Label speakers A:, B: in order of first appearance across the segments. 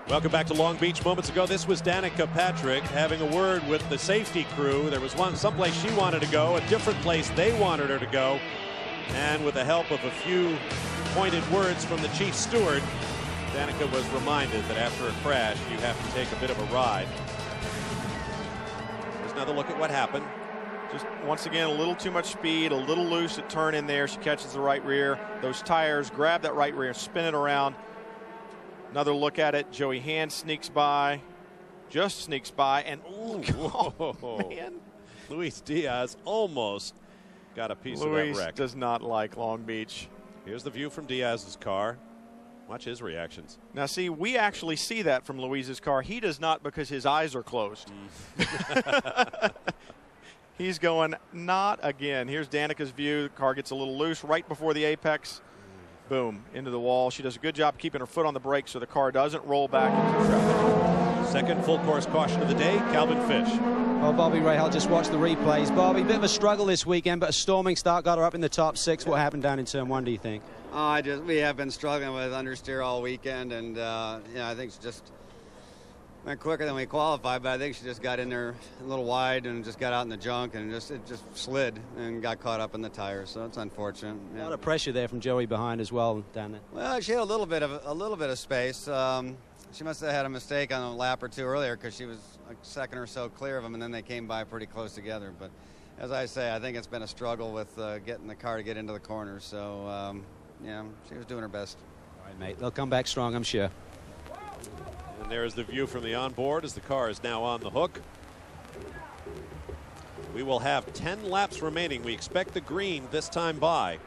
A: Welcome back to Long Beach. Moments ago, this was Danica Patrick having a word with the safety crew. There was someplace she wanted to go, a different place they wanted her to go. And with the help of a few pointed words from the chief steward, Danica was reminded that after a crash, you have to take a bit of a ride. Here's another look at what happened.
B: Just once again, a little too much speed, a little loose at turn in there. She catches the right rear. Those tires grab that right rear, spin it around. Another look at it. Joey Hand sneaks by, just sneaks by, and oh man,
A: Luis Diaz almost got a piece of that wreck.
B: Luis does not like Long Beach.
A: Here's the view from Diaz's car. Watch his reactions.
B: Now, see, we actually see that from Luis's car. He does not, because his eyes are closed. He's going, not again. Here's Danica's view. The car gets a little loose right before the apex. Boom, into the wall. She does a good job keeping her foot on the brake so the car doesn't roll back into traffic.
A: Second full course caution of the day, Calvin Fish.
C: Well, Bobby Rahal just watched the replays. Bobby, a bit of a struggle this weekend, but a storming start got her up in the top 6. What happened down in turn 1, do you think?
D: We have been struggling with understeer all weekend, and I think she just went quicker than we qualified, but I think she just got in there a little wide and just got out in the junk, and it just slid and got caught up in the tires. So it's unfortunate.
C: A lot of pressure there from Joey behind as well down there.
D: Well, she had a little bit of space. She must have had a mistake on a lap or two earlier, because she was a second or so clear of them, and then they came by pretty close together. But as I say, I think it's been a struggle with getting the car to get into the corners. So she was doing her best.
C: All right, mate. They'll come back strong, I'm sure.
A: And there's the view from the onboard as the car is now on the hook. We will have 10 laps remaining. We expect the green this time by.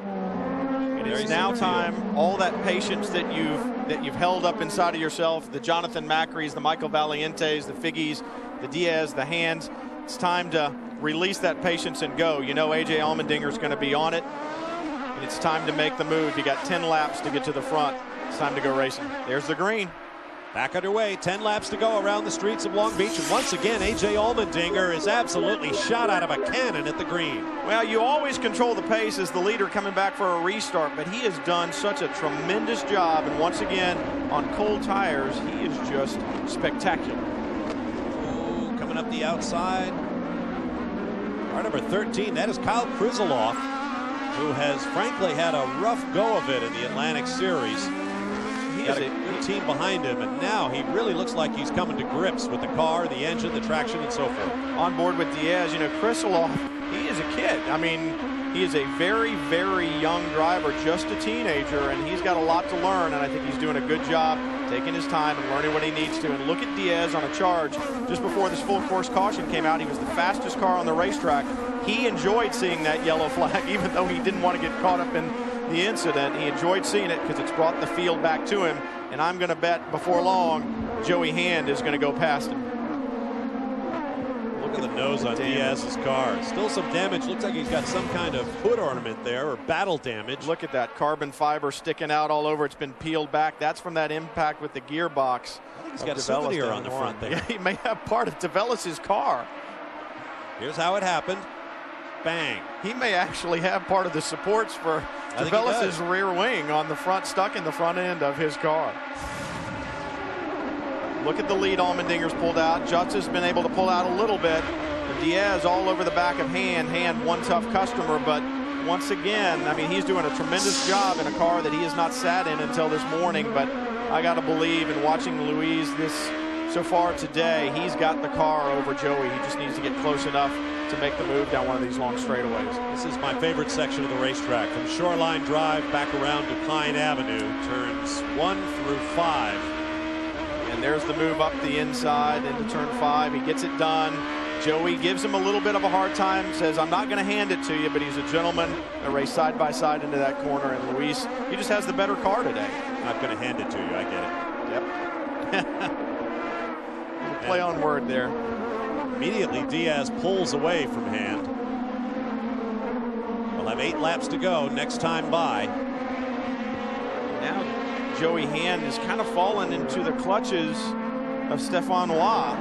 B: And it's now time, all that patience that you've held up inside of yourself, the Jonathan Macri's, the Michael Valientes, the Figgies, the Diaz, the Hands, it's time to release that patience and go. You know AJ Allmendinger is going to be on it, and it's time to make the move. You got 10 laps to get to the front. It's time to go racing. There's the green.
A: Back underway, 10 laps to go around the streets of Long Beach. And once again, AJ Allmendinger is absolutely shot out of a cannon at the green.
B: Well, you always control the pace as the leader coming back for a restart, but he has done such a tremendous job. And once again, on cold tires, he is just spectacular.
A: Ooh, coming up the outside. Car number 13, that is Kyle Krizzoloff, who has frankly had a rough go of it in the Atlantic Series. He has a good team behind him, and now he really looks like he's coming to grips with the car, the engine, the traction, and so forth.
B: On board with Diaz, Krizzoloff, he is a kid. I mean, he is a very, very young driver, just a teenager, and he's got a lot to learn, and I think he's doing a good job taking his time and learning what he needs to. And look at Diaz on a charge. Just before this full course caution came out, he was the fastest car on the racetrack. He enjoyed seeing that yellow flag, even though he didn't want to get caught up in the incident. He enjoyed seeing it because it's brought the field back to him, and I'm going to bet before long Joey Hand is going to go past him.
A: Look at the nose on Diaz's car. Still some damage. Looks like he's got some kind of hood ornament there, or battle damage.
B: Look at that carbon fiber sticking out all over. It's been peeled back. That's from that impact with the gearbox.
A: I think he's got a souvenir on the front there.
B: Yeah, he may have part of Develis's car.
A: Here's how it happened. Bang.
B: He may actually have part of the supports for Develis's rear wing on the front, stuck in the front end of his car. Look at the lead Allmendinger's pulled out. Jutz has been able to pull out a little bit. And Diaz all over the back of Hand. Hand, one tough customer, but once again, I mean, he's doing a tremendous job in a car that he has not sat in until this morning. But I got to believe, in watching Luis so far today, he's got the car over Joey. He just needs to get close enough to make the move down one of these long straightaways.
A: This is my favorite section of the racetrack. From Shoreline Drive back around to Pine Avenue, turns 1 through 5.
B: And there's the move up the inside into turn 5. He gets it done. Joey gives him a little bit of a hard time, says, I'm not going to hand it to you, but he's a gentleman. They race side by side into that corner, and Luis, he just has the better car today.
A: Not going to hand it to you, I get it.
B: Yep. Play on word there.
A: Immediately, Diaz pulls away from Hand. We'll have 8 laps to go next time by.
B: Now Joey Hand has kind of fallen into the clutches of Stefan Roy.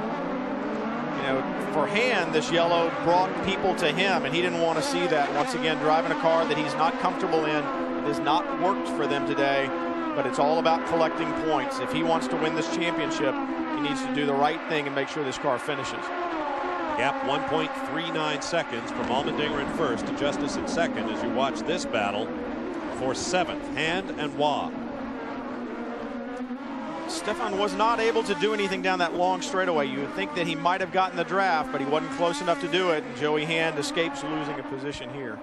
B: For Hand, this yellow brought people to him, and he didn't want to see that. Once again, driving a car that he's not comfortable in. It has not worked for them today. but it's all about collecting points. If he wants to win this championship, he needs to do the right thing and make sure this car finishes.
A: Gap 1.39 seconds from Allmendinger in first to Justice in second as you watch this battle for seventh. Hand and Waugh.
B: Stefan was not able to do anything down that long straightaway. You would think that he might have gotten the draft, but he wasn't close enough to do it. And Joey Hand escapes losing a position here.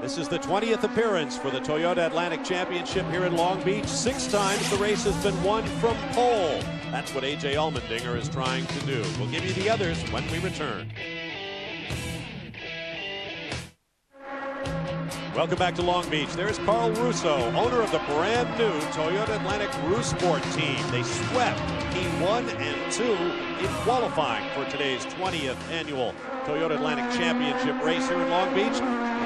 A: This is the 20th appearance for the Toyota Atlantic Championship here in Long Beach. 6 times the race has been won from pole. That's what A.J. Allmendinger is trying to do. We'll give you the others when we return. Welcome back to Long Beach. There's Carl Russo, owner of the brand new Toyota Atlantic Rousport team. They swept P1 and 2 in qualifying for today's 20th annual Toyota Atlantic Championship race here in Long Beach.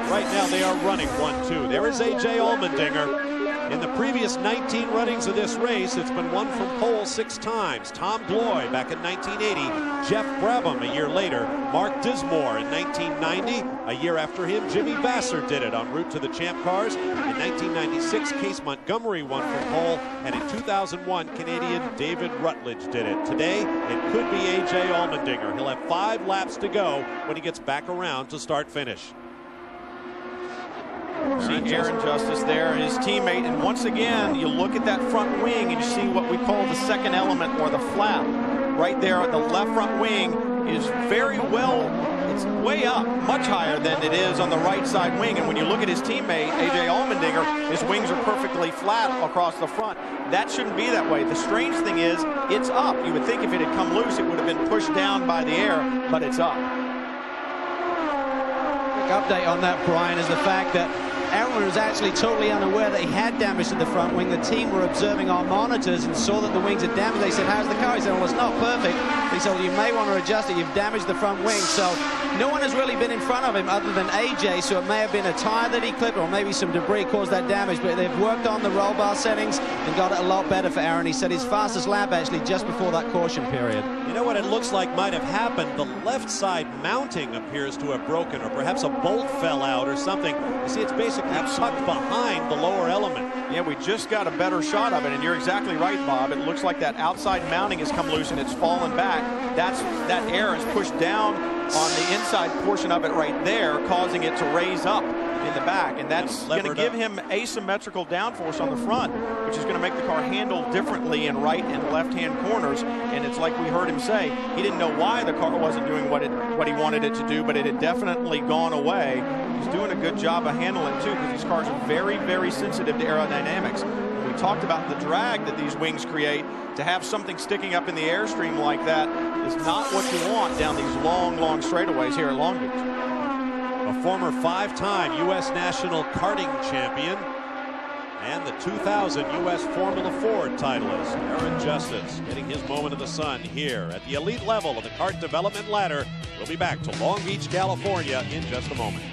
A: Right now they are running 1-2. There is A.J. Allmendinger. In the previous 19 runnings of this race, it's been won from pole 6 times. Tom Gloy back in 1980, Jeff Brabham a year later, Mark Dismore in 1990. A year after him, Jimmy Vasser did it en route to the Champ Cars. In 1996, Case Montgomery won from pole, and in 2001, Canadian David Rutledge did it. Today, it could be A.J. Allmendinger. He'll have 5 laps to go when he gets back around to start-finish.
B: See Aaron Justice there and his teammate, and once again you look at that front wing and you see what we call the second element, or the flap. Right there at the left front wing is very well, it's way up, much higher than it is on the right side wing. And when you look at his teammate A.J. Allmendinger, his wings are perfectly flat across the front. That shouldn't be that way. The strange thing is it's up. You would think if it had come loose it would have been pushed down by the air, but it's up.
C: Update on that, Brian, is the fact that Aaron was actually totally unaware that he had damage to the front wing. The team were observing our monitors and saw that the wings had damaged. They said, how's the car? He said, well, it's not perfect. He said, well, you may want to adjust it. You've damaged the front wing. So no one has really been in front of him other than AJ, so it may have been a tire that he clipped or maybe some debris caused that damage, but they've worked on the roll bar settings and got it a lot better for Aaron. He said his fastest lap actually just before that caution period.
A: You know what it looks like might have happened? The left side mounting appears to have broken, or perhaps a bolt fell out or something. You see, it's basically tucked behind the lower element.
B: Yeah, we just got a better shot of it, and you're exactly right, Bob. It looks like that outside mounting has come loose and it's fallen back. That air is pushed down on the inside portion of it right there, causing it to raise up in the back, and that's going to give him asymmetrical downforce on the front, which is going to make the car handle differently in right and left-hand corners. And it's like we heard him say, he didn't know why the car wasn't doing what he wanted it to do, but it had definitely gone away. He's doing a good job of handling too, because these cars are very, very sensitive to aerodynamics. We talked about the drag that these wings create. To have something sticking up in the airstream like that is not what you want down these long, long straightaways here at Long Beach.
A: A former 5-time U.S. National Karting Champion and the 2000 U.S. Formula Ford titleist, Aaron Justice, getting his moment of the sun here at the elite level of the kart development ladder. We'll be back to Long Beach, California in just a moment.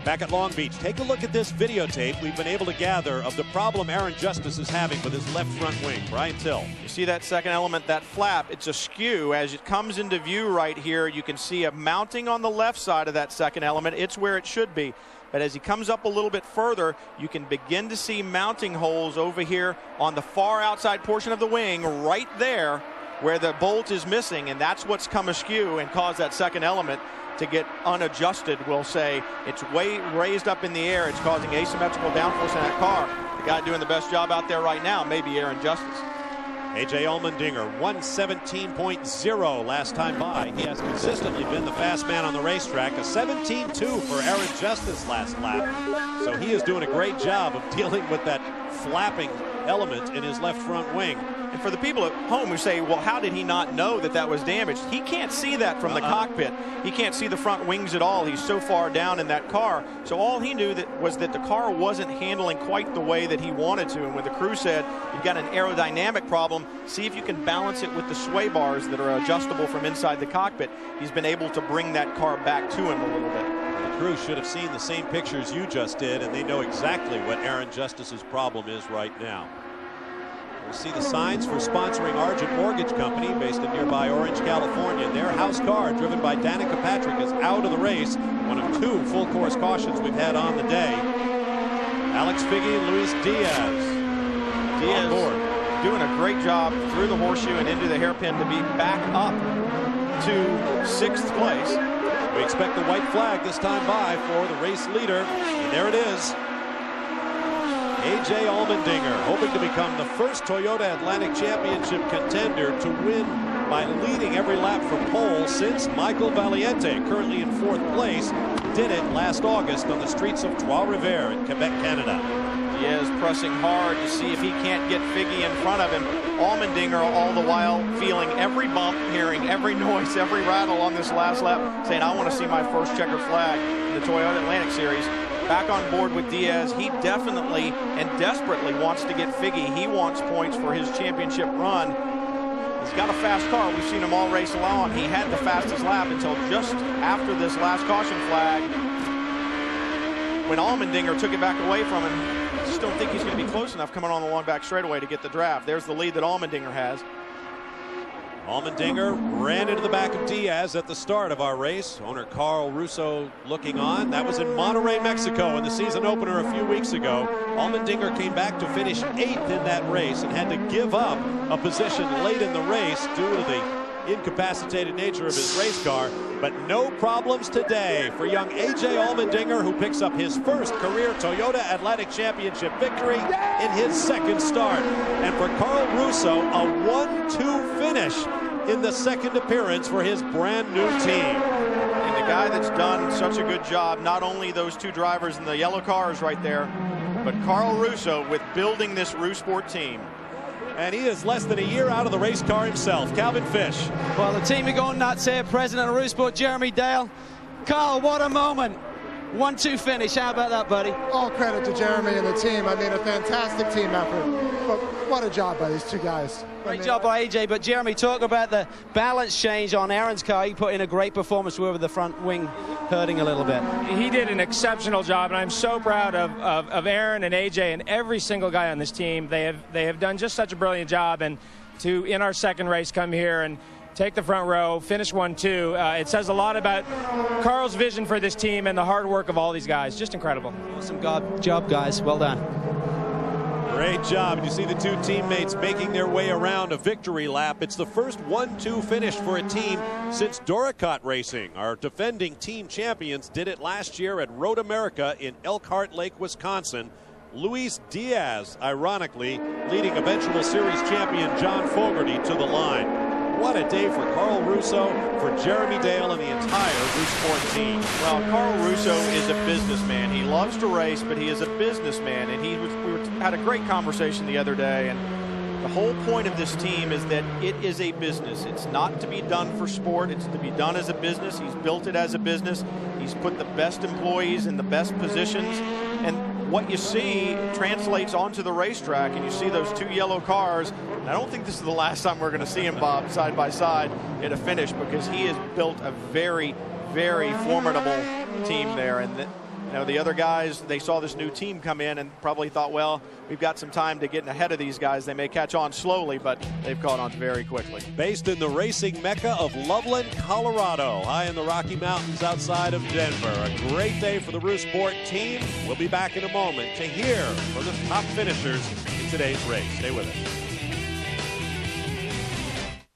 A: Back at Long Beach, take a look at this videotape we've been able to gather of the problem Aaron Justice is having with his left front wing. Brian Till.
B: You see that second element, that flap, it's askew. As it comes into view right here, you can see a mounting on the left side of that second element. It's where it should be. But as he comes up a little bit further, you can begin to see mounting holes over here on the far outside portion of the wing, right there where the bolt is missing, and that's what's come askew and caused that second element to get unadjusted. We'll say it's way raised up in the air. It's causing asymmetrical downforce in that car. The guy doing the best job out there right now may be Aaron Justice.
A: A.J. Allmendinger, 1:17.0 last time by. He has consistently been the fast man on the racetrack. A 17.2 for Aaron Justice last lap. So he is doing a great job of dealing with that flapping element in his left front wing.
B: And for the people at home who say, well, how did he not know that that was damaged? He can't see that from the cockpit. He can't see the front wings at all. He's so far down in that car. So all he knew was that the car wasn't handling quite the way that he wanted to. And when the crew said, you've got an aerodynamic problem, see if you can balance it with the sway bars that are adjustable from inside the cockpit, he's been able to bring that car back to him a little bit.
A: The crew should have seen the same pictures you just did, and they know exactly what Aaron Justice's problem is right now. We see the signs for sponsoring Argent Mortgage Company, based in nearby Orange, California. Their house car, driven by Danica Patrick, is out of the race. One of 2 full-course cautions we've had on the day. Alex Figge and Luis Diaz.
B: Diaz doing a great job through the horseshoe and into the hairpin to be back up to 6th place.
A: We expect the white flag this time by for the race leader, and there it is. A.J. Allmendinger hoping to become the first Toyota Atlantic Championship contender to win by leading every lap from pole since Michael Valiente, currently in 4th place, did it last August on the streets of Trois-Rivières in Quebec, Canada.
B: Diaz pressing hard to see if he can't get Figge in front of him. Allmendinger all the while feeling every bump, hearing every noise, every rattle on this last lap, saying, I want to see my first checkered flag in the Toyota Atlantic Series. Back on board with Diaz. He definitely and desperately wants to get Figge. He wants points for his championship run. He's got a fast car. We've seen him all race along. He had the fastest lap until just after this last caution flag, when Allmendinger took it back away from him. I just don't think he's going to be close enough coming on the long back straightaway to get the draft. There's the lead that Allmendinger has.
A: Allmendinger ran into the back of Diaz at the start of our race. Owner Carl Russo looking on. That was in Monterrey, Mexico in the season opener a few weeks ago. Allmendinger came back to finish 8th in that race and had to give up a position late in the race due to the incapacitated nature of his race car. But no problems today for young A.J. Allmendinger, who picks up his first career Toyota Atlantic Championship victory in his 2nd start. And for Carl Russo, a 1-2 finish in the 2nd appearance for his brand new team.
B: And the guy that's done such a good job, not only those 2 drivers in the yellow cars right there, but Carl Russo with building this Rousport team.
A: And he is less than a year out of the race car himself. Calvin Fish.
C: Well, the team are going nuts here. President of Rousport, Jeremy Dale. Carl, what a moment. 1-2 finish. How about that, buddy?
E: All credit to Jeremy and the team. I mean, a fantastic team effort. But what a job by these 2 guys.
C: Great job by AJ, but Jeremy, talk about the balance change on Aaron's car. He put in a great performance with the front wing hurting a little bit.
F: He did an exceptional job, and I'm so proud of Aaron and AJ and every single guy on this team. They have done just such a brilliant job, and to, in our 2nd race, come here and take the front row, finish 1-2. It says a lot about Carl's vision for this team and the hard work of all these guys. Just incredible.
C: Awesome job, guys. Well done.
A: Great job. And you see the 2 teammates making their way around a victory lap. It's the first 1-2 finish for a team since Doricott Racing. Our defending team champions did it last year at Road America in Elkhart Lake, Wisconsin. Luis Diaz, ironically, leading eventual series champion John Fogerty to the line. What a day for Carl Russo, for Jeremy Dale, and the entire Rousport team.
B: Well, Carl Russo is a businessman. He loves to race, but he is a businessman. And we had a great conversation the other day. And the whole point of this team is that it is a business. It's not to be done for sport. It's to be done as a business. He's built it as a business. He's put the best employees in the best positions. And what you see translates onto the racetrack, and you see those 2 yellow cars. And I don't think this is the last time we're going to see him, Bob, side by side at a finish, because he has built a very, very formidable team there. And you know, the other guys, they saw this new team come in and probably thought, well, we've got some time to get ahead of these guys. They may catch on slowly, but they've caught on very quickly.
A: Based in the racing mecca of Loveland, Colorado, high in the Rocky Mountains outside of Denver. A great day for the Rousport team. We'll be back in a moment to hear from the top finishers in today's race. Stay with us.